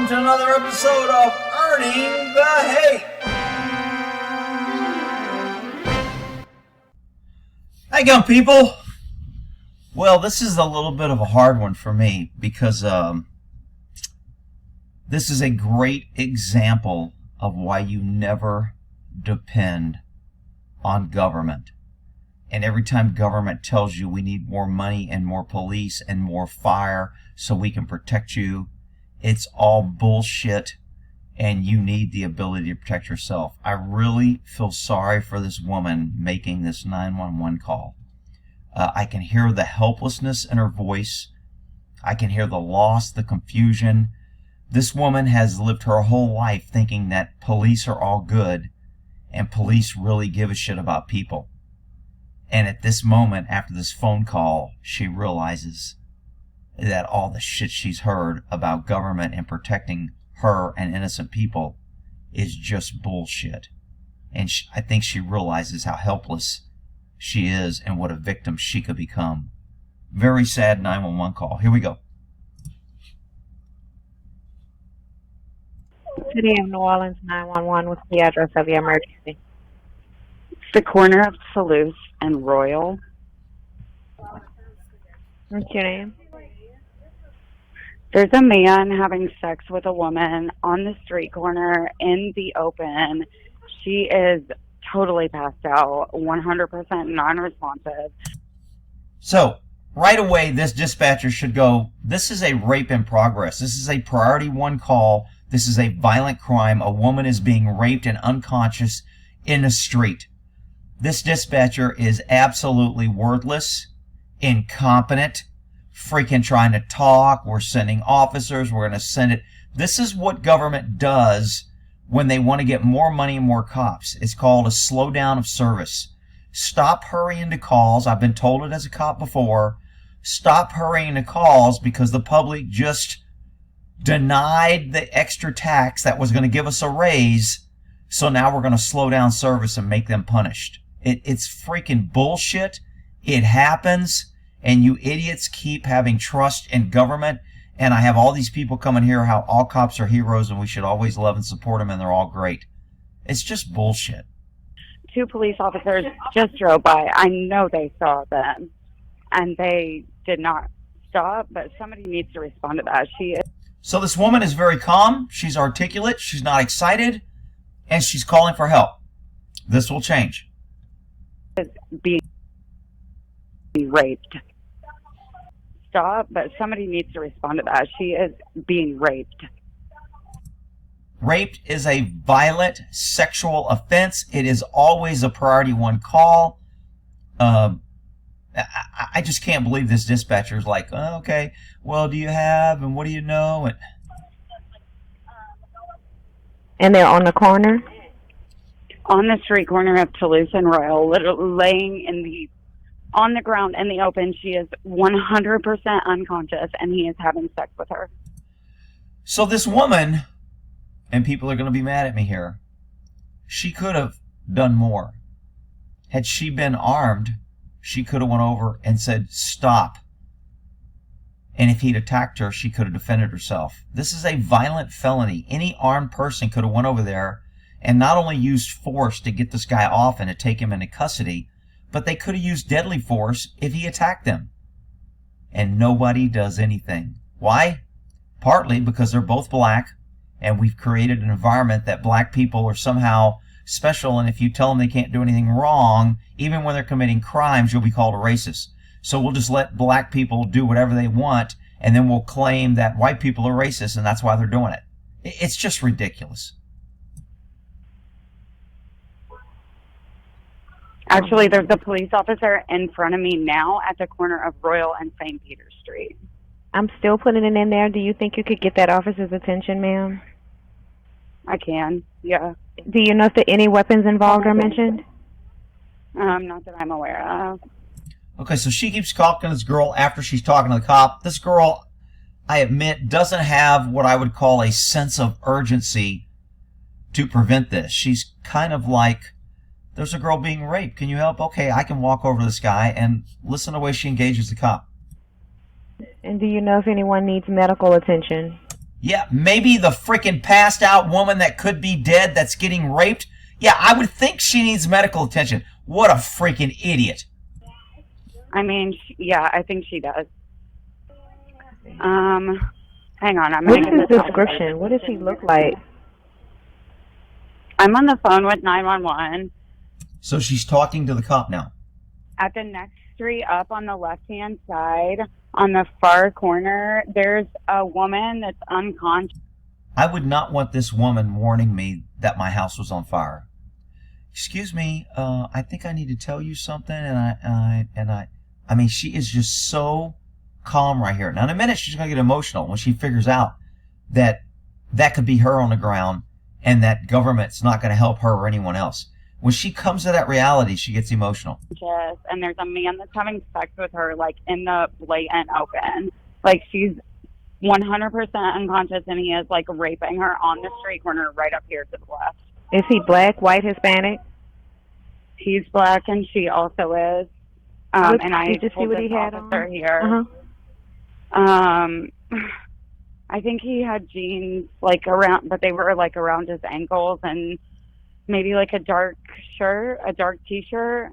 welcome to another episode of Earning the Hate. How you going, people? Well, this is a little bit of a hard one for me because this is a great example of why you never depend on government. And every time government tells you we need more money and more police and more fire so we can protect you, it's all bullshit, and you need the ability to protect yourself. I really feel sorry for this woman making this 911 call. I can hear the helplessness in her voice. I can hear the loss, the confusion. This woman has lived her whole life thinking that police are all good and police really give a shit about people. And at this moment, after this phone call, she realizes that all the shit she's heard about government and protecting her and innocent people is just bullshit. And I think she realizes how helpless she is and what a victim she could become. Very sad 911 call. Here we go. City of New Orleans 911, what's the address of your emergency? The corner of Toulouse and Royal. What's your name? There's a man having sex with a woman on the street corner in the open. She is totally passed out, 100% non-responsive. So, right away, this dispatcher should go, this is a rape in progress. This is a priority 1 call. This is a violent crime. A woman is being raped and unconscious in the street. This dispatcher is absolutely worthless, incompetent, freaking trying to talk. We're sending officers. We're going to send it. This is what government does when they want to get more money and more cops. It's called a slowdown of service. Stop hurrying to calls. I've been told it as a cop before. Stop hurrying to calls because the public just denied the extra tax that was going to give us a raise. So now we're going to slow down service and make them punished. It's freaking bullshit. It happens. And you idiots keep having trust in government. And I have all these people coming here how all cops are heroes and we should always love and support them and they're all great. It's just bullshit. 2 police officers just drove by. I know they saw them. And they did not stop, but somebody needs to respond to that. So this woman is very calm. She's articulate. She's not excited. And she's calling for help. This will change. Is being raped. Stop, but somebody needs to respond to that. She is being raped. Raped is a violent sexual offense. It is always a priority 1 call. I just can't believe this dispatcher is like, oh, okay, well, do you have, and what do you know? And they're on the corner? On the street corner of Toulouse and Royal, literally laying on the ground in the open. She is 100% unconscious, and he is having sex with her. So this woman, and people are going to be mad at me here, she could have done more. Had she been armed, she could have went over and said, stop. And if he'd attacked her, she could have defended herself. This is a violent felony. Any armed person could have went over there and not only used force to get this guy off and to take him into custody, but they could have used deadly force if he attacked them. And nobody does anything. Why? Partly because they're both black, and we've created an environment that black people are somehow special, and if you tell them they can't do anything wrong, even when they're committing crimes, you'll be called a racist. So we'll just let black people do whatever they want, and then we'll claim that white people are racist, and that's why they're doing it. It's just ridiculous. Actually, there's a police officer in front of me now at the corner of Royal and St. Peter Street. I'm still putting it in there. Do you think you could get that officer's attention, ma'am? I can, yeah. Do you know if there any weapons involved are mentioned? Not that I'm aware of. Okay, so she keeps talking to this girl after she's talking to the cop. This girl, I admit, doesn't have what I would call a sense of urgency to prevent this. She's kind of like, there's a girl being raped. Can you help? Okay, I can walk over to this guy, and listen to the way she engages the cop. And do you know if anyone needs medical attention? Yeah, maybe the freaking passed out woman that could be dead that's getting raped. Yeah, I would think she needs medical attention. What a freaking idiot. I mean, yeah, I think she does. Hang on. What's his description? What does he look like? I'm on the phone with 911. So she's talking to the cop now. At the next street up on the left-hand side, on the far corner, there's a woman that's unconscious. I would not want this woman warning me that my house was on fire. Excuse me, I think I need to tell you something, I mean, she is just so calm right here. Now, in a minute, she's going to get emotional when she figures out that that could be her on the ground and that government's not going to help her or anyone else. When she comes to that reality, she gets emotional. And there's a man that's having sex with her, like, in the blatant open. Like, she's 100% unconscious, and he is, like, raping her on the street corner right up here to the left. Is he black, white, Hispanic? He's black, and she also is. And I just see what he had on here. I think he had jeans, like, around, but they were, like, around his ankles, and maybe, like, a dark shirt, a dark T-shirt.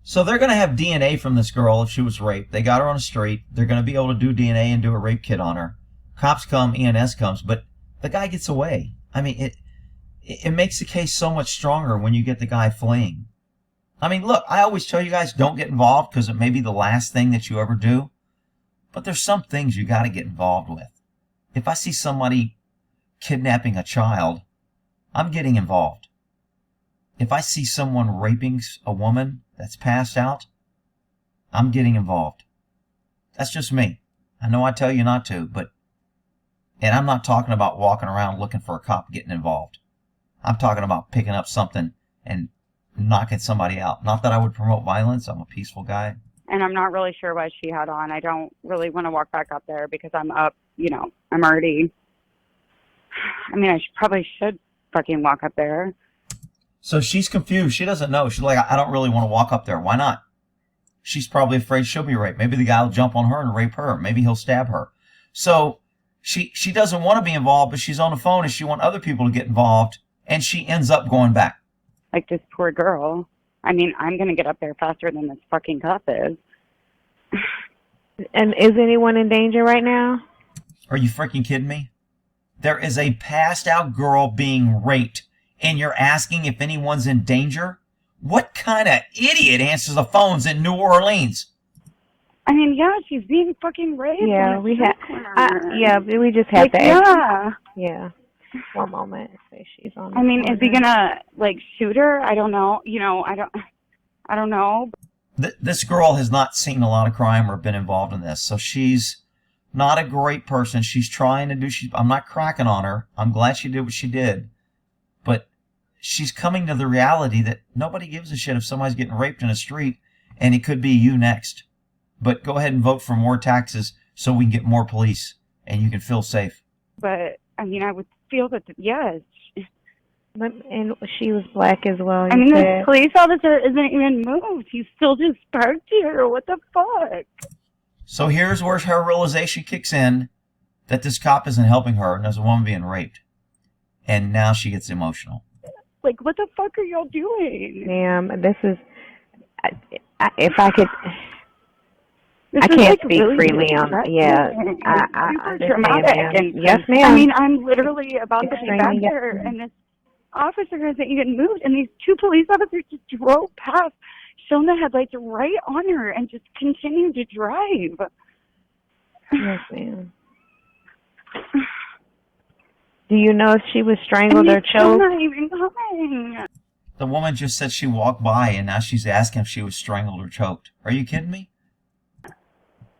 So they're going to have DNA from this girl if she was raped. They got her on the street. They're going to be able to do DNA and do a rape kit on her. Cops come, ENS comes, but the guy gets away. I mean, it makes the case so much stronger when you get the guy fleeing. I mean, look, I always tell you guys, don't get involved because it may be the last thing that you ever do. But there's some things you got to get involved with. If I see somebody kidnapping a child, I'm getting involved. If I see someone raping a woman that's passed out, I'm getting involved. That's just me. I know I tell you not to, and I'm not talking about walking around looking for a cop getting involved. I'm talking about picking up something and knocking somebody out. Not that I would promote violence. I'm a peaceful guy. And I'm not really sure what she had on. I don't really want to walk back up there because I'm up, I'm already, I probably should fucking walk up there. So she's confused. She doesn't know. She's like, I don't really want to walk up there. Why not? She's probably afraid she'll be raped. Maybe the guy will jump on her and rape her. Maybe he'll stab her. So she doesn't want to be involved, but she's on the phone and she wants other people to get involved, and she ends up going back. Like this poor girl. I'm going to get up there faster than this fucking cop is. And is anyone in danger right now? Are you freaking kidding me? There is a passed out girl being raped, and you're asking if anyone's in danger? What kind of idiot answers the phones in New Orleans? Yeah, she's being fucking raped. Yeah, we just have to. Yeah. One moment. Say she's on. Is he gonna shoot her? I don't know. I don't know. This girl has not seen a lot of crime or been involved in this, so she's not a great person. She's trying to do. I'm not cracking on her. I'm glad she did what she did, but she's coming to the reality that nobody gives a shit if somebody's getting raped in a street, and it could be you next. But go ahead and vote for more taxes so we can get more police and you can feel safe. But I would feel that yes. And she was black as well. The police officer isn't even moved. He's still just parked here. What the fuck? So here's where her realization kicks in that this cop isn't helping her and there's a woman being raped. And now she gets emotional. What the fuck are y'all doing? Ma'am, this is... if I could... I can't speak really freely on... Yeah. I understand, ma'am. Yes, ma'am. I'm literally about to be back there, and this officer hasn't even moved, and these two police officers just drove past, shone the headlights right on her, and just continued to drive. Yes, ma'am. Do you know if she was strangled or choked? Not even coming. The woman just said she walked by, and now she's asking if she was strangled or choked. Are you kidding me?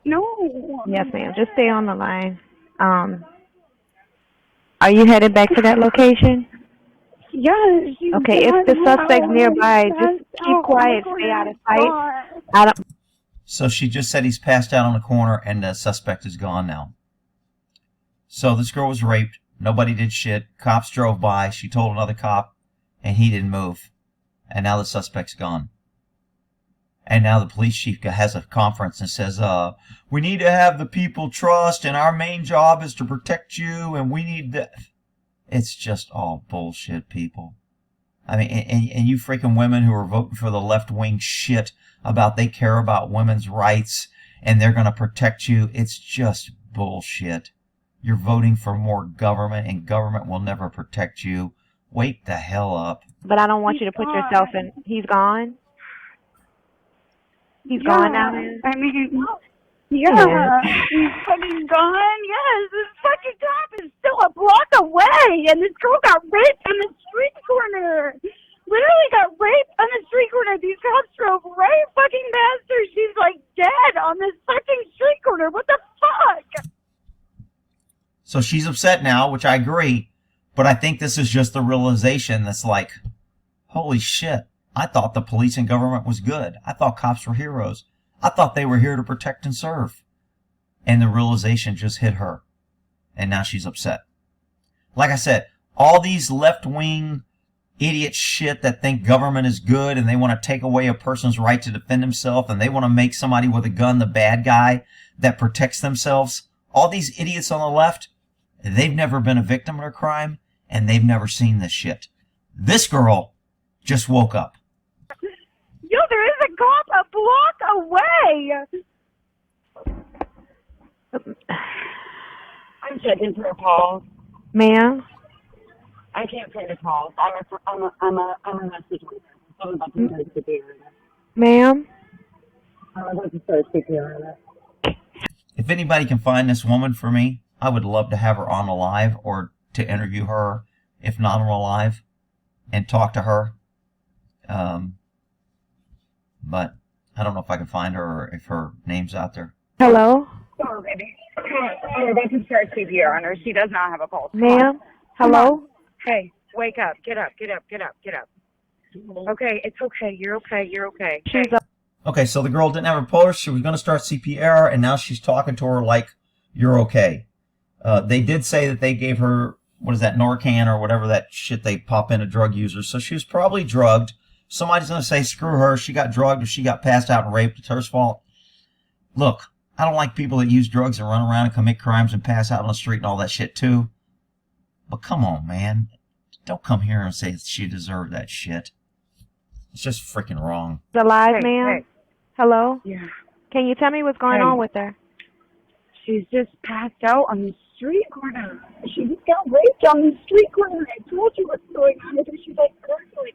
No. Yes, ma'am. Just stay on the line. Are you headed back to that location? Yes. Okay, if the suspect's nearby, just keep quiet, stay out of sight. So she just said he's passed out on the corner and the suspect is gone now. So this girl was raped. Nobody did shit. Cops drove by. She told another cop and he didn't move. And now the suspect's gone. And now the police chief has a conference and says, we need to have the people trust, and our main job is to protect you, and we need that. It's just all bullshit, people. I mean, and you freaking women who are voting for the left-wing shit about they care about women's rights and they're going to protect you, it's just bullshit. You're voting for more government, and government will never protect you. Wake the hell up. But I don't want you to put yourself in. He's gone? He's gone now, man? I mean, yeah, he's fucking gone. Yes, this fucking cop is still a block away, and this girl got raped on the street corner. Literally got raped on the street corner. These cops drove right fucking past her. She's like dead on this fucking street corner. What the fuck? So she's upset now, which I agree, but I think this is just the realization that's like, holy shit, I thought the police and government was good. I thought cops were heroes. I thought they were here to protect and serve. And the realization just hit her. And now she's upset. Like I said, all these left-wing idiot shit that think government is good and they want to take away a person's right to defend himself and they want to make somebody with a gun the bad guy that protects themselves. All these idiots on the left, they've never been a victim of a crime and they've never seen this shit. This girl just woke up. Yo, there is a cop a block away. I'm checking for a call. Ma'am? I can't pay the calls. I'm a message reader. I'm about to start CPR. Ma'am? I'm about to start CPR. If anybody can find this woman for me, I would love to have her on alive or to interview her, if not on alive, and talk to her. But I don't know if I can find her or if her name's out there. Hello? Sorry, baby. I'm about to start CPR on her. She does not have a pulse. Ma'am? Hello? Hey, wake up. Get up. Okay, it's okay. You're okay. She's up. Okay, so the girl didn't have a pulse. She was going to start CPR, and now she's talking to her like, you're okay. They did say that they gave her, what is that, Narcan or whatever that shit they pop into drug users. So she was probably drugged. Somebody's going to say, screw her. She got drugged or she got passed out and raped. It's her fault. Look, I don't like people that use drugs and run around and commit crimes and pass out on the street and all that shit too. But come on, man. Don't come here and say she deserved that shit. It's just freaking wrong. Alive, Hey, ma'am? hey. Hello? Yeah. Can you tell me what's going on with her? She's just passed out on the street corner. She just got raped on the street corner. I told you what's going on with her. She's like, perfectly.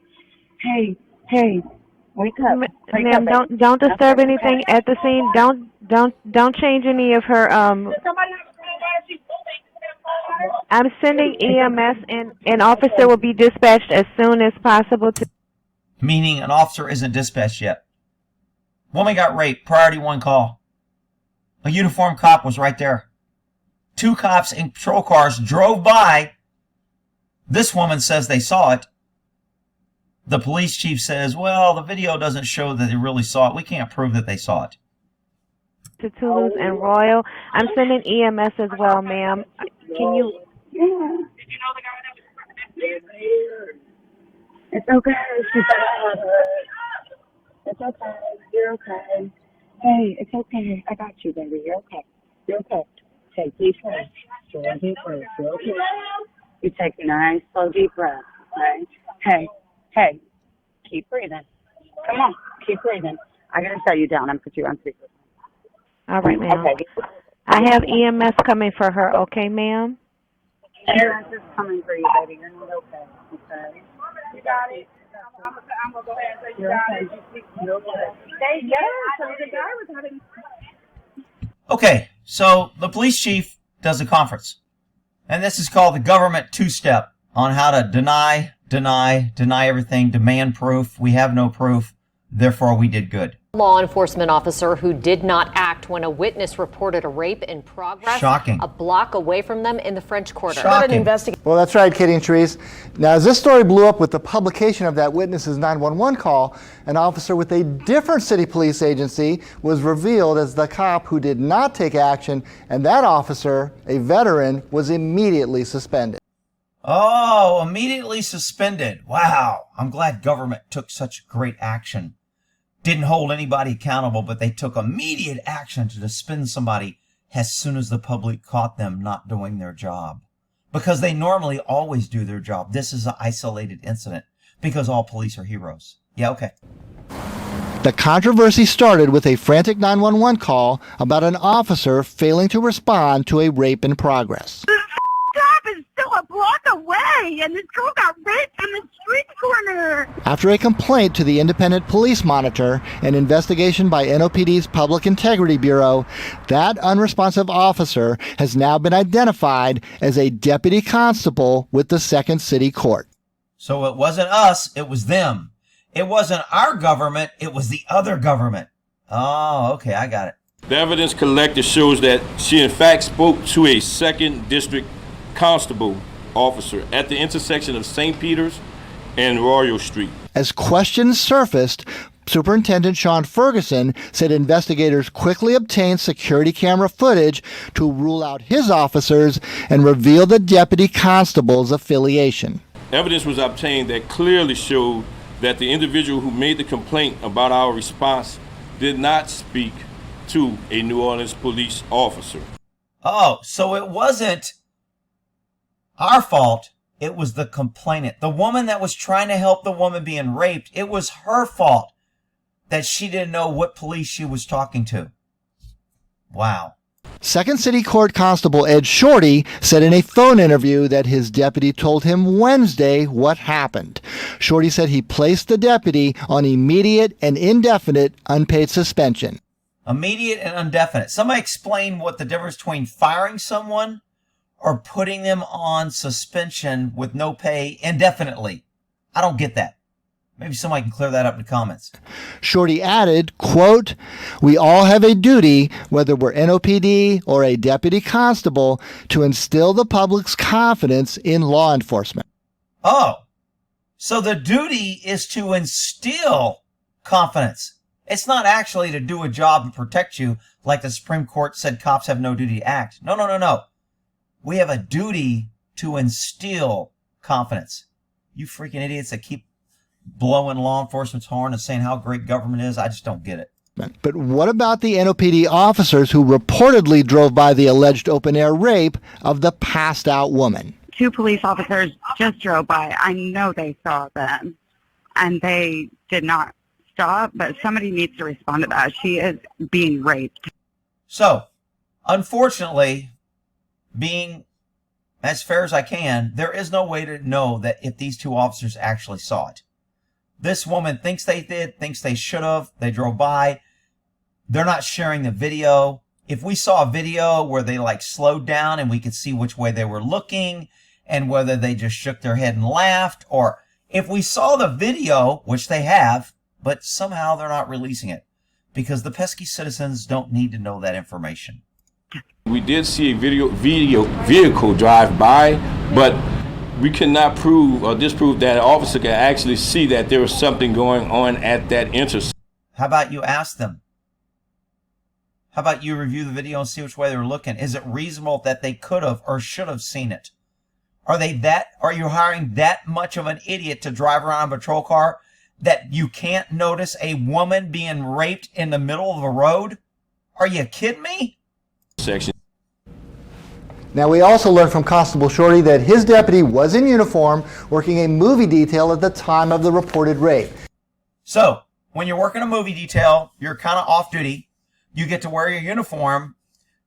Hey, wake up. Ma'am, don't disturb anything at the scene. Don't change any of her, I'm sending EMS and an officer will be dispatched as soon as possible to... Meaning an officer isn't dispatched yet. Woman got raped. Priority 1 call. A uniformed cop was right there. 2 cops in patrol cars drove by. This woman says they saw it. The police chief says, well, the video doesn't show that they really saw it. We can't prove that they saw it. To Toulouse and Royal. I'm sending EMS as well, ma'am. Can you... Yeah. It's okay. She said it's okay. You're okay. Hey, it's okay. I got you, baby. You're okay. Take deep breaths. Slow deep breaths. You're okay. You take nice, slow, deep breaths. Right? Hey. Keep breathing. Come on. Keep breathing. I gotta set you down and put you on speaker. All right, ma'am. Okay. I have EMS coming for her, okay, ma'am? EMS is coming for you, baby. You're not okay. Okay. You got it. I'm gonna go ahead and say you got it. You're okay. Okay, so the police chief does a conference. And this is called the government 2-step on how to deny everything, demand proof. We have no proof, therefore we did good. Law enforcement officer who did not act when a witness reported a rape in progress. Shocking. A block away from them in the French Quarter. Shocking. Well, that's right, Katie and Therese. Now, as this story blew up with the publication of that witness's 911 call, an officer with a different city police agency was revealed as the cop who did not take action, and that officer, a veteran, was immediately suspended. Oh, immediately suspended. Wow. I'm glad government took such great action. didn't hold anybody accountable, but they took immediate action to suspend somebody as soon as the public caught them not doing their job. Because they normally always do their job. This is an isolated incident because all police are heroes. Yeah, okay. The controversy started with a frantic 911 call about an officer failing to respond to a rape in progress. This cop is still a block away, and this girl got raped on the street corner. After a complaint to the Independent Police Monitor, an investigation by NOPD's Public Integrity Bureau, that unresponsive officer has now been identified as a deputy constable with the Second City Court. So it wasn't us, it was them. It wasn't our government, it was the other government. Oh, okay, I got it. The evidence collected shows that she in fact spoke to a 2nd District Constable officer at the intersection of St. Peter's and Royal Street. As questions surfaced, Superintendent Shaun Ferguson said investigators quickly obtained security camera footage to rule out his officers and reveal the deputy constable's affiliation. Evidence was obtained that clearly showed that the individual who made the complaint about our response did not speak to a New Orleans police officer. Oh, so it wasn't our fault. It was the complainant. The woman that was trying to help the woman being raped, it was her fault that she didn't know what police she was talking to. Wow. Second City Court Constable Ed Shorty said in a phone interview that his deputy told him Wednesday what happened. Shorty said he placed the deputy on immediate and indefinite unpaid suspension. Immediate and indefinite. Somebody explain what the difference between firing someone or putting them on suspension with no pay indefinitely. I don't get that. Maybe somebody can clear that up in the comments. Shorty added, quote, "We all have a duty, whether we're NOPD or a deputy constable, to instill the public's confidence in law enforcement." Oh, so the duty is to instill confidence. It's not actually to do a job and protect you like the Supreme Court said cops have no duty to act. No, no, no, no. We have a duty to instill confidence. You freaking idiots that keep blowing law enforcement's horn and saying how great government is, I just don't get it. But what about the NOPD officers who reportedly drove by the alleged open-air rape of the passed-out woman? 2 police officers just drove by. I know they saw them, and they did not stop, but somebody needs to respond to that. She is being raped. So, unfortunately, being as fair as I can, there is no way to know that if these 2 officers actually saw it. This woman thinks they did, thinks they should have. They drove by. They're not sharing the video. If we saw a video where they like slowed down and we could see which way they were looking and whether they just shook their head and laughed, or if we saw the video, which they have, but somehow they're not releasing it because the pesky citizens don't need to know that information. We did see a vehicle drive by, but we cannot prove or disprove that an officer can actually see that there was something going on at that intersection. How about you ask them? How about you review the video and see which way they were looking? Is it reasonable that they could have or should have seen it? Are you hiring that much of an idiot to drive around a patrol car that you can't notice a woman being raped in the middle of a road? Are you kidding me? Section. Now, we also learned from Constable Shorty that his deputy was in uniform working a movie detail at the time of the reported rape. So, when you're working a movie detail, you're kind of off duty. You get to wear your uniform.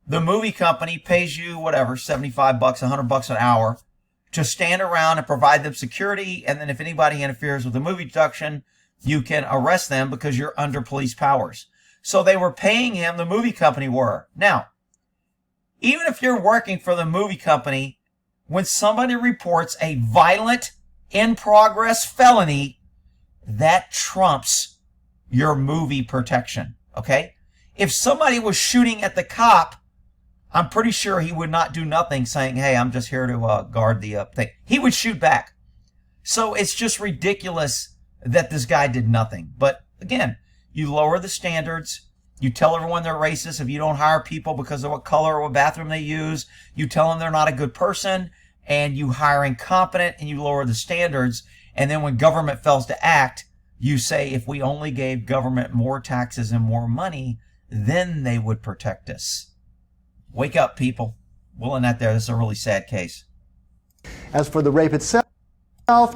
The movie company pays you, whatever, $75, $100 an hour to stand around and provide them security. And then if anybody interferes with the movie production, you can arrest them because you're under police powers. So they were paying him, the movie company were. Now, even if you're working for the movie company, when somebody reports a violent, in-progress felony, that trumps your movie protection, okay? If somebody was shooting at the cop, I'm pretty sure he would not do nothing saying, hey, I'm just here to guard the thing. He would shoot back. So it's just ridiculous that this guy did nothing. But again, you lower the standards. You tell everyone they're racist. If you don't hire people because of what color or what bathroom they use, you tell them they're not a good person, and you hire incompetent, and you lower the standards. And then when government fails to act, You say if we only gave government more taxes and more money, then they would protect us. Wake up, people. We'll end that there. This is a really sad case. As for the rape itself,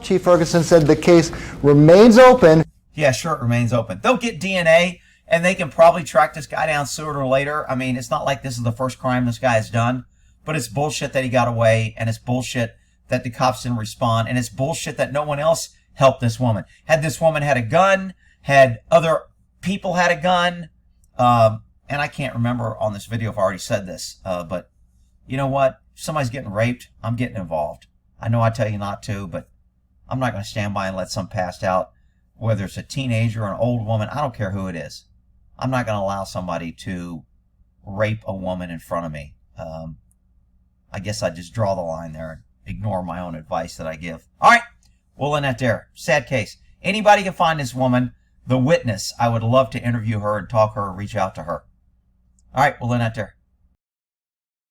Chief Ferguson said the case remains open. Yeah, sure, it remains open. They'll get DNA, and they can probably track this guy down sooner or later. I mean, it's not like this is the first crime this guy has done, but it's bullshit that he got away, and it's bullshit that the cops didn't respond, and it's bullshit that no one else helped this woman. Had this woman had a gun, had other people had a gun, and I can't remember on this video if I already said this, but you know what? If somebody's getting raped, I'm getting involved. I know I tell you not to, but I'm not going to stand by and let some passed out, whether it's a teenager or an old woman. I don't care who it is. I'm not going to allow somebody to rape a woman in front of me. I guess I just draw the line there and ignore my own advice that I give. All right, we'll end that there. Sad case. Anybody can find this woman, the witness. I would love to interview her and talk to her or reach out to her. All right, we'll end that there.